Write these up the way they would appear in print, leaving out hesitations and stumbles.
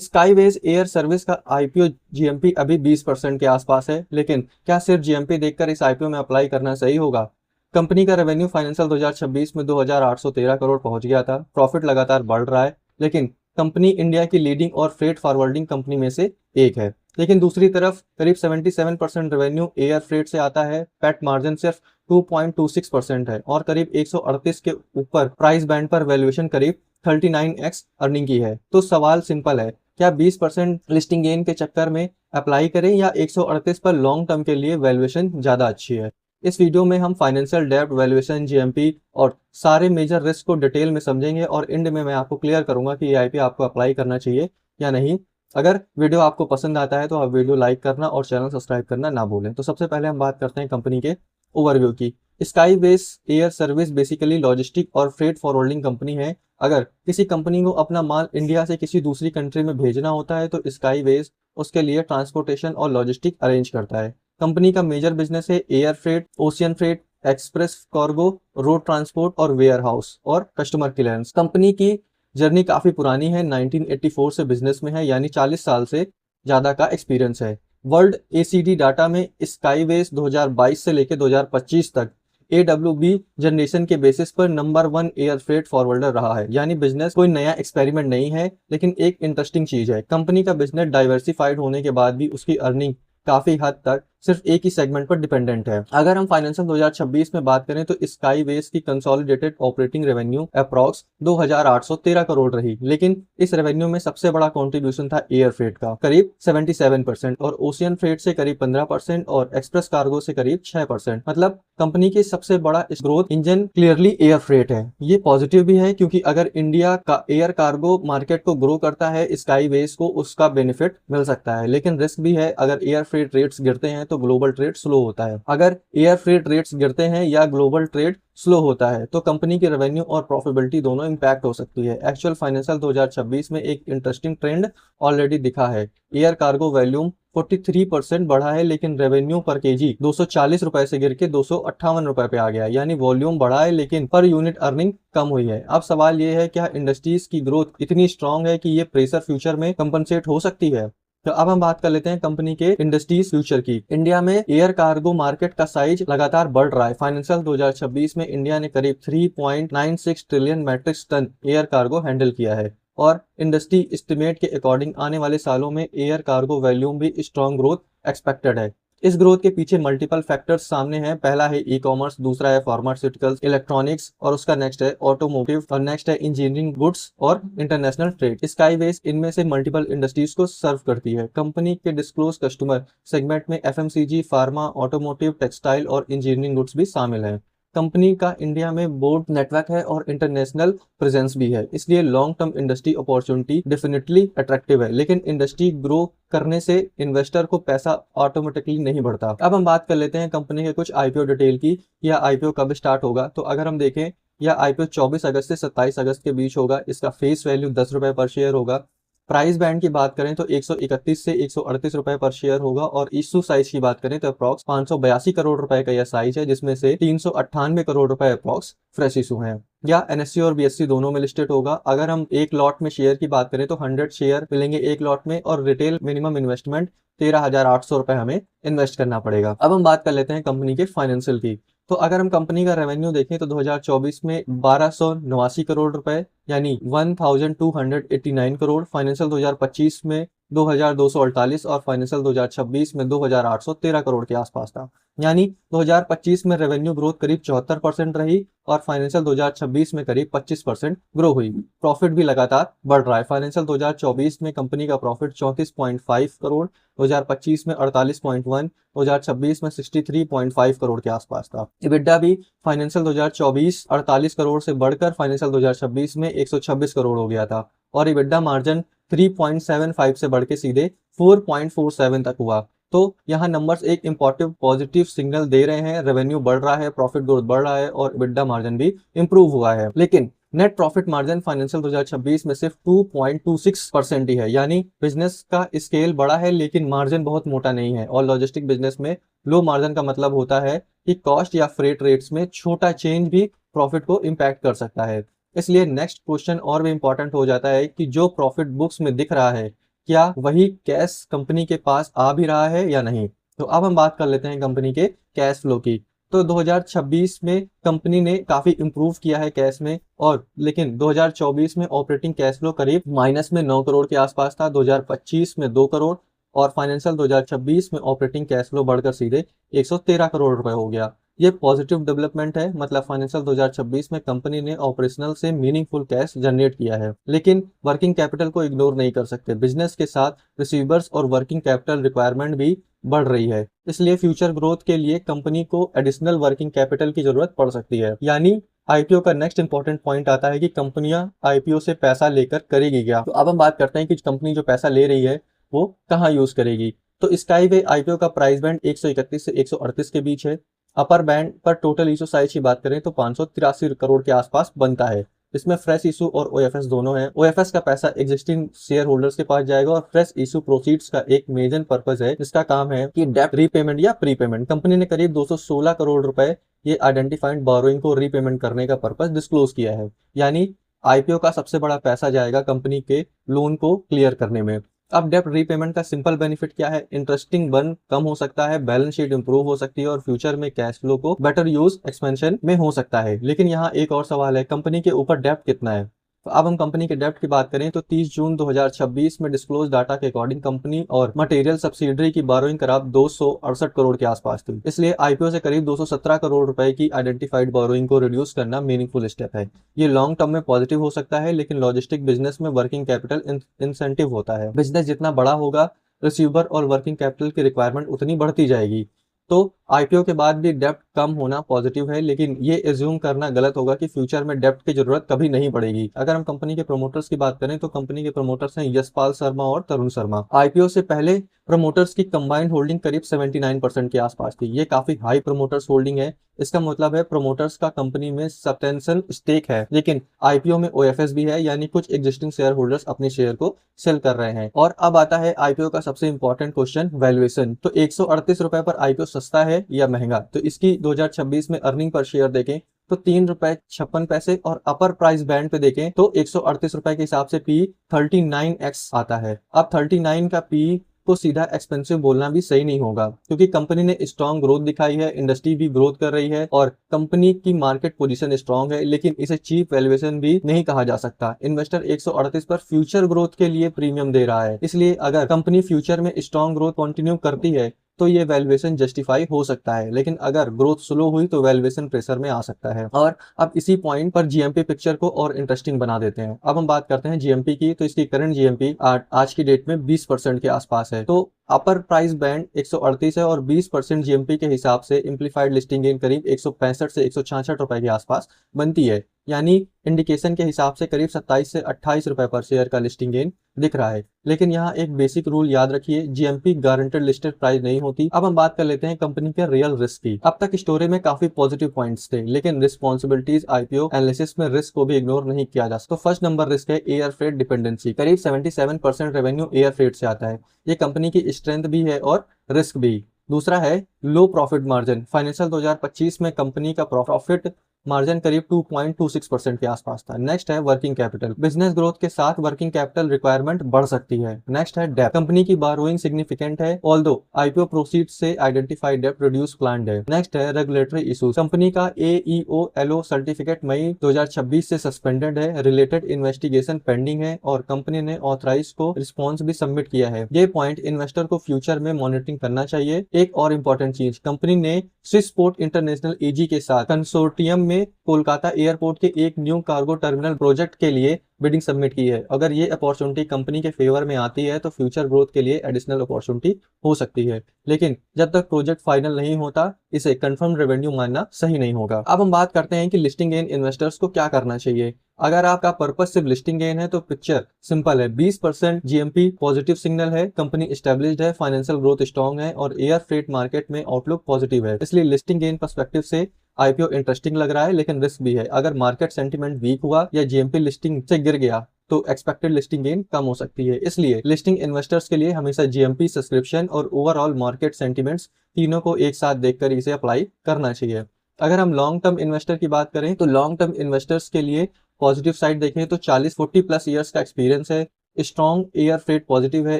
स्काईवेज air service का IPO GMP अभी 20% के आसपास है, लेकिन क्या सिर्फ जीएमपी देखकर इस आईपीओ में अप्लाई करना सही होगा? कंपनी का रेवेन्यू फाइनेंशियल 2026 में 2813 करोड़ पहुंच गया था। प्रॉफिट लगातार बढ़ रहा है, लेकिन कंपनी इंडिया की लीडिंग और फ्रेट फॉरवर्डिंग कंपनी में से एक है। लेकिन दूसरी तरफ करीब 77% रेवेन्यू एयर फ्रेट से आता है। पैट मार्जिन सिर्फ 2.26% है और करीब 138 के ऊपर प्राइस बैंड पर वैल्यूएशन करीब 39x अर्निंग की है। तो सवाल सिंपल है, क्या 20% लिस्टिंग गेन के चक्कर में अप्लाई करें या 138 पर लॉन्ग टर्म के लिए वैल्यूएशन ज्यादा अच्छी है? इस वीडियो में हम फाइनेंशियल डेब्ट, वैल्यूएशन, जीएमपी और सारे मेजर रिस्क को डिटेल में समझेंगे और एंड में मैं आपको क्लियर करूंगा कि ये आईपीओ आपको अप्लाई करना चाहिए या नहीं। अगर वीडियो आपको पसंद आता है तो आप वीडियो लाइक करना और चैनल सब्सक्राइब करना ना भूलें। तो सबसे पहले हम बात करते हैं कंपनी के ओवरव्यू की। स्काईवेज एयर सर्विस बेसिकली लॉजिस्टिक और फ्रेट फॉरवर्डिंग कंपनी है। अगर किसी कंपनी को अपना माल इंडिया से किसी दूसरी कंट्री में भेजना होता है तो स्काईवेज उसके लिए ट्रांसपोर्टेशन और लॉजिस्टिक अरेंज करता है। कंपनी का मेजर बिजनेस है air freight, ocean freight, express cargo, road transport और वेयर हाउस और कस्टमर क्लियरेंस। कंपनी की जर्नी काफी पुरानी है, 1984 से बिजनेस में है, यानी 40 साल से ज्यादा का एक्सपीरियंस है। वर्ल्ड एसीडी डाटा में स्काईवेज 2022 से लेकर 2025 तक AWB जनरेशन के बेसिस पर नंबर 1 एयर फ्रेट फॉरवर्डर रहा है। यानी बिजनेस कोई नया एक्सपेरिमेंट नहीं है, लेकिन एक इंटरेस्टिंग चीज है, कंपनी का बिजनेस डाइवर्सिफाइड होने के बाद भी उसकी अर्निंग काफी हद तक सिर्फ एक ही सेगमेंट पर डिपेंडेंट है। अगर हम फाइनेंशियल 2026 में बात करें तो स्काईवेज की consolidated operating revenue approx 2813 crore रही, लेकिन इस रेवेन्यू में सबसे बड़ा कंट्रीब्यूशन था एयर फ्रेट का करीब 77% और ओशियन फ्रेट से करीब 15% और एक्सप्रेस कार्गो से करीब 6%। मतलब कंपनी की सबसे बड़ा growth engine clearly air freight है। ये पॉजिटिव भी है क्योंकि अगर इंडिया का एयर कार्गो मार्केट को ग्रो करता है स्काईवेज को उसका बेनिफिट मिल सकता है, लेकिन रिस्क भी है, अगर एयर फ्रेट रेट्स गिरते हैं तो ग्लोबल ट्रेड स्लो होता है। अगर एयर फ्रेट रेट्स गिरते हैं या ग्लोबल ट्रेड स्लो होता है तो कंपनी की रेवेन्यू और प्रॉफिटेबिलिटी दोनों इंपैक्ट हो सकती है। एक्चुअल फाइनेंशियल 2026 में एक इंटरेस्टिंग ट्रेंड ऑलरेडी दिखा है। एयर कार्गो वॉल्यूम 43% बढ़ा है, लेकिन रेवेन्यू पर केजी 240 रुपए से गिर के 258 रुपए पे आ गया। यानी वॉल्यूम बढ़ा है लेकिन पर यूनिट अर्निंग कम हुई है। अब सवाल ये है, क्या इंडस्ट्रीज की ग्रोथ इतनी स्ट्रांग है कि ये प्रेशर फ्यूचर में कंपनसेट हो सकती है? तो अब हम बात कर लेते हैं कंपनी के इंडस्ट्रीज फ्यूचर की। इंडिया में एयर कार्गो मार्केट का साइज लगातार बढ़ रहा है। फाइनेंशियल 2026 में इंडिया ने करीब 3.96 trillion metric tonne air cargo handle किया है और इंडस्ट्री एस्टिमेट के अकॉर्डिंग आने वाले सालों में एयर कार्गो वॉल्यूम भी स्ट्रॉन्ग ग्रोथ एक्सपेक्टेड है। इस ग्रोथ के पीछे मल्टीपल फैक्टर्स सामने हैं। पहला है ई कॉमर्स, दूसरा है फार्मास्यूटिकल्स, इलेक्ट्रॉनिक्स और उसका नेक्स्ट है ऑटोमोटिव और नेक्स्ट है इंजीनियरिंग गुड्स और इंटरनेशनल ट्रेड। स्काईवेज इनमें से मल्टीपल इंडस्ट्रीज को सर्व करती है। कंपनी के डिस्क्लोज कस्टमर सेगमेंट में एफएमसीजी, फार्मा, ऑटोमोटिव, टेक्सटाइल और इंजीनियरिंग गुड्स भी शामिल है। कंपनी का इंडिया में बोर्ड नेटवर्क है और इंटरनेशनल प्रेजेंस भी है, इसलिए long term industry opportunity definitely attractive है। लेकिन इंडस्ट्री ग्रो करने से इन्वेस्टर को पैसा ऑटोमेटिकली नहीं बढ़ता। अब हम बात कर लेते हैं कंपनी के कुछ आईपीओ डिटेल की। यह आईपीओ कब स्टार्ट होगा, तो अगर हम देखें यह आईपीओ 24 अगस्त से 27 अगस्त के बीच होगा। इसका फेस वैल्यू 10 रुपए पर शेयर होगा। प्राइस बैंड की बात करें तो 131 से 138 रुपए पर शेयर होगा और इशू साइज की बात करें तो अप्रॉक्स 582 करोड़ रुपए का यह साइज है, जिसमें से 398 करोड़ रुपए अप्रॉक्स फ्रेश इशू है। या एनएससी और बीएससी दोनों में लिस्टेड होगा। अगर हम एक लॉट में शेयर की बात करें तो 100 शेयर मिलेंगे एक लॉट में और रिटेल मिनिमम इन्वेस्टमेंट 13,800 रुपए हमें इन्वेस्ट करना पड़ेगा। अब हम बात कर लेते हैं कंपनी के फाइनेंशियल की। तो अगर हम कंपनी का रेवेन्यू देखें तो 2024 में 1289 करोड़ रुपए यानी 1289 करोड़, फाइनेंशियल 2025 में 2248 और फाइनेंशियल 2026 में 2813 करोड़ के आसपास था। यानी 2025 में रेवेन्यू ग्रोथ करीब 74% रही और फाइनेंशियल 2026 में करीब 25% ग्रो हुई। प्रॉफिट भी लगातार बढ़ रहा है। फाइनेंशियल 2024 में कंपनी का प्रॉफिट 34.5 करोड़, 2025 में 48.1, 2026 में 63.5 करोड़ के आसपास था। इबिड्डा भी फाइनेंशियल 2024 48 करोड़ से बढ़कर फाइनेंशियल 2026 में 126 करोड़ हो गया था और इबिड्डा मार्जिन 3.75 से बढ़ के सीधे 4.47 तक हुआ। तो यहाँ नंबर्स एक इंपॉर्टेंट पॉजिटिव सिग्नल दे रहे हैं। रेवेन्यू बढ़ रहा है, प्रॉफिट ग्रोथ बढ़ रहा है और इबिड्डा मार्जिन भी इंप्रूव हुआ है। लेकिन नेट प्रॉफिट मार्जिन फाइनेंशियल 2026 में सिर्फ 2.26% ही है। यानी बिजनेस का स्केल बड़ा है लेकिन मार्जिन बहुत मोटा नहीं है और लॉजिस्टिक बिजनेस में लो मार्जिन का मतलब होता है कि कॉस्ट या फ्रेट रेट्स में छोटा चेंज भी प्रॉफिट को इम्पैक्ट कर सकता है। इसलिए नेक्स्ट क्वेश्चन और भी इंपॉर्टेंट हो जाता है कि जो प्रॉफिट बुक्स में दिख रहा है क्या वही कैश कंपनी के पास आ भी रहा है या नहीं। तो अब हम बात कर लेते हैं कंपनी के कैश फ्लो की। तो 2026 में कंपनी ने काफी इंप्रूव किया है कैश में, और लेकिन 2024 में ऑपरेटिंग कैश फ्लो करीब माइनस में 9 करोड़ के आसपास था, 2025 में 2 करोड़, और फाइनेंशियल 2026 में ऑपरेटिंग कैश फ्लो बढ़कर सीधे 113 करोड़ रुपए हो गया। ये पॉजिटिव डेवलपमेंट है, मतलब फाइनेंशियल 2026 में कंपनी ने ऑपरेशनल से मीनिंगफुल कैश जनरेट किया है। लेकिन वर्किंग कैपिटल को इग्नोर नहीं कर सकते, बिजनेस के साथ रिसीवर्स और वर्किंग कैपिटल रिक्वायरमेंट भी बढ़ रही है, इसलिए फ्यूचर ग्रोथ के लिए कंपनी को एडिशनल वर्किंग कैपिटल की जरूरत पड़ सकती है। यानी आईपीओ का नेक्स्ट इंपॉर्टेंट पॉइंट आता है कि कंपनियां आईपीओ से पैसा लेकर करेगी क्या। तो अब हम बात करते हैं कि कंपनी जो पैसा ले रही है वो कहाँ यूज करेगी। तो स्काईवे आईपीओ का प्राइस बैंड 131 से 138 के बीच है। अपर बैंड पर टोटल इशू साइज की बात करें तो 583 करोड़ के आसपास बनता है। इसमें फ्रेश इशू और ओएफएस दोनों है। ओएफएस का पैसा एग्जिस्टिंग शेयर होल्डर्स के पास जाएगा, और फ्रेश इशू प्रोसीड्स का एक मेजर पर्पज है जिसका काम है कि डेब्ट रीपेमेंट या प्रीपेमेंट। कंपनी ने करीब 216 करोड़ रुपए ये आइडेंटिफाइड बोरोइंग को रीपेमेंट करने का पर्पज डिस्क्लोज किया है। यानी आईपीओ का सबसे बड़ा पैसा जाएगा कंपनी के लोन को क्लियर करने में। अब डेब्ट रीपेमेंट का सिंपल बेनिफिट क्या है, इंटरेस्टिंग बर्न कम हो सकता है, बैलेंस शीट इंप्रूव हो सकती है, और फ्यूचर में कैश फ्लो को बेटर यूज एक्सपेंशन में हो सकता है। लेकिन यहाँ एक और सवाल है, कंपनी के ऊपर डेब्ट कितना है। तो अब हम कंपनी के डेब्ट की बात करें तो 30 जून 2026 में डिस्क्लोज डाटा के अकॉर्डिंग कंपनी और मटेरियल सब्सिडरी की बोरोइंग करीब 268 करोड़ के आसपास थी। इसलिए आईपीओ से करीब 217 करोड़ रुपए की आइडेंटिफाइड बोरोइंग को रिड्यूस करना मीनिंगफुल स्टेप है। ये लॉन्ग टर्म में पॉजिटिव हो सकता है, लेकिन लॉजिस्टिक बिजनेस में वर्किंग कैपिटल इंसेंटिव होता है। बिजनेस जितना बड़ा होगा, रिसीवर और वर्किंग कैपिटल की रिक्वायरमेंट उतनी बढ़ती जाएगी। तो आईपीओ के बाद भी डेब्ट कम होना पॉजिटिव है, लेकिन ये एज्यूम करना गलत होगा कि फ्यूचर में डेब्ट की जरूरत कभी नहीं पड़ेगी। अगर हम कंपनी के प्रमोटर्स की बात करें तो कंपनी के प्रमोटर्स हैं यशपाल शर्मा और तरुण शर्मा। आईपीओ से पहले प्रमोटर्स की कंबाइंड होल्डिंग करीब 79% के आसपास थी। ये काफी हाई प्रमोटर्स होल्डिंग है। इसका मतलब है प्रमोटर्स का कंपनी में सब्सटेंशियल स्टेक है, लेकिन आईपीओ में ओएफएस भी है, यानी कुछ एग्जिस्टिंग शेयर होल्डर्स अपने शेयर को सेल कर रहे हैं। और अब आता है आईपीओ का सबसे इंपॉर्टेंट क्वेश्चन, वैल्यूएशन। तो 138 रुपए पर आईपीओ सस्ता है या महंगा। तो इसकी 2026 में अर्निंग पर शेयर देखें तो 3.56 रुपए, और अपर प्राइस बैंड पे देखें तो 138 रुपए के हिसाब से पी 39x आता है। अब 39 का पी को सीधा एक्सपेंसिव बोलना भी सही नहीं होगा, क्योंकि कंपनी ने स्ट्रॉन्ग ग्रोथ दिखाई है, इंडस्ट्री भी ग्रोथ कर रही है, और कंपनी की मार्केट पोजीशन स्ट्रॉन्ग है, लेकिन इसे चीप वैल्यूएशन भी नहीं कहा जा सकता। इन्वेस्टर 138 पर फ्यूचर ग्रोथ के लिए प्रीमियम दे रहा है, इसलिए अगर कंपनी फ्यूचर में स्ट्रॉन्ग ग्रोथ कंटिन्यू करती है तो ये वैल्यूएशन जस्टिफाई हो सकता है, लेकिन अगर ग्रोथ स्लो हुई तो वैल्यूएशन प्रेशर में आ सकता है। और अब इसी पॉइंट पर जीएमपी पिक्चर को और इंटरेस्टिंग बना देते हैं। अब हम बात करते हैं जीएमपी की। तो इसकी करंट जीएमपी आज की डेट में 20% के आसपास है। तो अपर प्राइस बैंड 138 है, और 20% जीएमपी के हिसाब से इम्प्लीफाइड लिस्टिंग गेन करीब 165 से 166 रुपए के आसपास बनती है। यानी इंडिकेशन के हिसाब से करीब 27 से 28 रुपए पर शेयर का लिस्टिंग गेन दिख रहा है। लेकिन यहाँ एक बेसिक रूल याद रखिए, जीएमपी गारंटेड लिस्टेड प्राइस नहीं होती। अब हम बात कर लेते हैं कंपनी के रियल रिस्क की। अब तक स्टोरी में काफी पॉजिटिव पॉइंट्स थे, लेकिन रिस्पॉन्सिबिलिटीज आईपीओ एनालिसिस में रिस्क को भी इग्नोर नहीं किया जा सकता। तो फर्स्ट नंबर रिस्क है एयर फ्रेट डिपेंडेंसी। करीब 77% रेवेन्यू एयर फ्रेट से आता है। ये कंपनी की स्ट्रेंथ भी है और रिस्क भी। दूसरा है लो प्रॉफिट मार्जिन। फाइनेंशियल 2025 में कंपनी का प्रॉफिट मार्जिन करीब 2.26% के आसपास था। नेक्स्ट है वर्किंग कैपिटल। बिजनेस ग्रोथ के साथ वर्किंग कैपिटल रिक्वायरमेंट बढ़ सकती है। नेक्स्ट है डेब्ट। कंपनी की बोरोइंग सिग्निफिकेंट है, ऑल्दो आईपीओ प्रोसीड्स से आइडेंटिफाइड डेब्ट रिड्यूस प्लान्ड है। नेक्स्ट है रेगुलेटरी इश्यूज। कंपनी का AEOLO सर्टिफिकेट मई 2026 से सस्पेंडेड है, रिलेटेड इन्वेस्टिगेशन पेंडिंग है, और कंपनी ने ऑथराइज को रिस्पॉन्स भी सबमिट किया है। ये पॉइंट इन्वेस्टर को फ्यूचर में मॉनिटरिंग करना चाहिए। एक और इम्पोर्टेंट चीज, कंपनी ने स्विसपोर्ट इंटरनेशनल एजी के साथ कंसोर्टियम में कोलकाता एयरपोर्ट के एक न्यू कार्गो टर्मिनल प्रोजेक्ट के लिए बिडिंग सबमिट की है। अगर ये अपॉर्चुनिटी कंपनी के फेवर में आती है तो फ्यूचर ग्रोथ के लिए एडिशनल अपॉर्चुनिटी हो सकती है, लेकिन जब तक प्रोजेक्ट फाइनल नहीं होता इसे कंफर्म रेवेन्यू मानना सही नहीं होगा। अब हम बात करते हैं कि लिस्टिंग गेन इन्वेस्टर्स को क्या करना चाहिए। अगर आपका पर्पज सिर्फ लिस्टिंग गेन है तो पिक्चर सिंपल है। 20% जीएमपी पॉजिटिव सिग्नल है, कंपनी एस्टेब्लिश्ड है, फाइनेंशियल ग्रोथ स्ट्रॉन्ग है, और एयर फ्रेट मार्केट में आउटलुक पॉजिटिव है। इसलिए लिस्टिंग गेन पर्सपेक्टिव से आईपीओ इंटरेस्टिंग लग रहा है, लेकिन रिस्क भी है। अगर मार्केट सेंटीमेंट वीक हुआ या जीएमपी लिस्टिंग से गिर गया तो एक्सपेक्टेड लिस्टिंग गेन कम हो सकती है। इसलिए लिस्टिंग इन्वेस्टर्स के लिए हमेशा जीएमपी, सब्सक्रिप्शन और ओवरऑल मार्केट सेंटीमेंट्स तीनों को एक साथ देखकर इसे अप्लाई करना चाहिए। अगर हम लॉन्ग टर्म इन्वेस्टर की बात करें तो लॉन्ग टर्म इन्वेस्टर्स के लिए पॉजिटिव साइड देखें तो 40-40 प्लस ईयर्स का एक्सपीरियंस है, स्ट्रॉन्ग एयर फ्रेट पॉजिटिव है,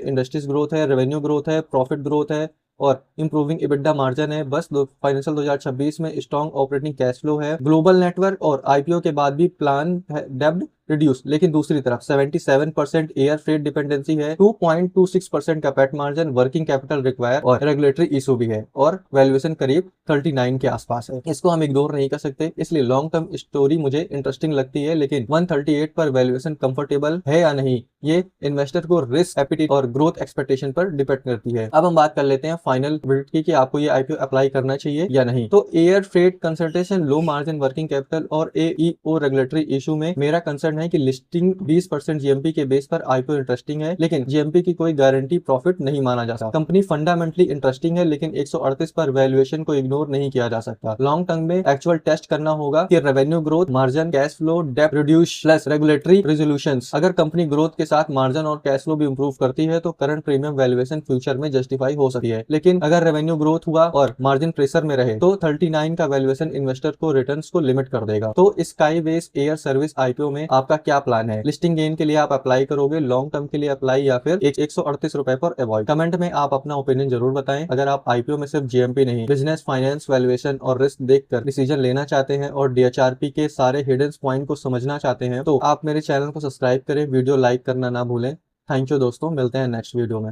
इंडस्ट्रीज ग्रोथ है, रेवेन्यू ग्रोथ है, प्रॉफिट ग्रोथ है और इंप्रूविंग EBITDA मार्जिन है। बस फाइनेंशियल 2026 में स्ट्रॉन्ग ऑपरेटिंग कैश फ्लो है, ग्लोबल नेटवर्क और आईपीओ के बाद भी प्लान है डेब्ट रिड्यूस। लेकिन दूसरी तरफ 77% एयर फ्रेट डिपेंडेंसी है, 2.26% का PAT margin, working capital require और रेगुलेटरी इशू भी है और वैल्यूएशन करीब 39 के आसपास है। इसको हम इग्नोर नहीं कर सकते, इसलिए लॉन्ग टर्म स्टोरी मुझे इंटरेस्टिंग लगती है, लेकिन 138 पर वैल्यूएशन कंफर्टेबल है या नहीं, ये इन्वेस्टर को रिस्क एपिटाइट और ग्रोथ एक्सपेक्टेशन पर डिपेंड करती है। अब हम बात कर लेते हैं फाइनल वर्डिक्ट की कि आपको ये आईपीओ अप्लाई करना चाहिए या नहीं। तो air freight consultation, low margin, working capital और एईओ रेगुलेटरी इशू में मेरा कंसर्न है कि लिस्टिंग 20% जीएमपी के बेस पर आईपीओ इंटरेस्टिंग है, लेकिन जीएमपी की कोई गारंटी प्रॉफिट नहीं माना जा सकता। कंपनी फंडामेंटली इंटरेस्टिंग है, लेकिन 138 पर वैल्यूएशन को इग्नोर नहीं किया जा सकता। लॉन्ग टर्म में एक्चुअल टेस्ट करना होगा कि revenue growth, margin, cash flow, डेब्ट रिड्यूस प्लस रेगुलेटरी रेजोल्यूशंस। अगर कंपनी ग्रोथ के साथ मार्जिन और कैश फ्लो भी इंप्रूव करती है तो करंट प्रीमियम वैल्यूएशन फ्यूचर में जस्टिफाई हो सकती है, लेकिन अगर रेवेन्यू ग्रोथ हुआ और मार्जिन प्रेशर में रहे तो 39 का वैल्यूएशन इन्वेस्टर को रिटर्न्स को लिमिट कर देगा। तो स्काईवेज एयर सर्विस आईपीओ में आपका क्या प्लान है? लिस्टिंग गेन के लिए आप अप्लाई करोगे, लॉन्ग टर्म के लिए अप्लाई, या फिर 138 रुपए पर अवॉइड? कमेंट में आप अपना ओपिनियन जरूर बताएं। अगर आप आईपीओ में सिर्फ जीएमपी नहीं, बिजनेस, फाइनेंस, वैल्यूएशन और रिस्क देखकर डिसीजन लेना चाहते हैं और डीएचआरपी के सारे हिडन पॉइंट को समझना चाहते हैं तो आप मेरे चैनल को सब्सक्राइब करें, वीडियो लाइक करना ना भूलें। थैंक यू दोस्तों, मिलते हैं नेक्स्ट वीडियो में।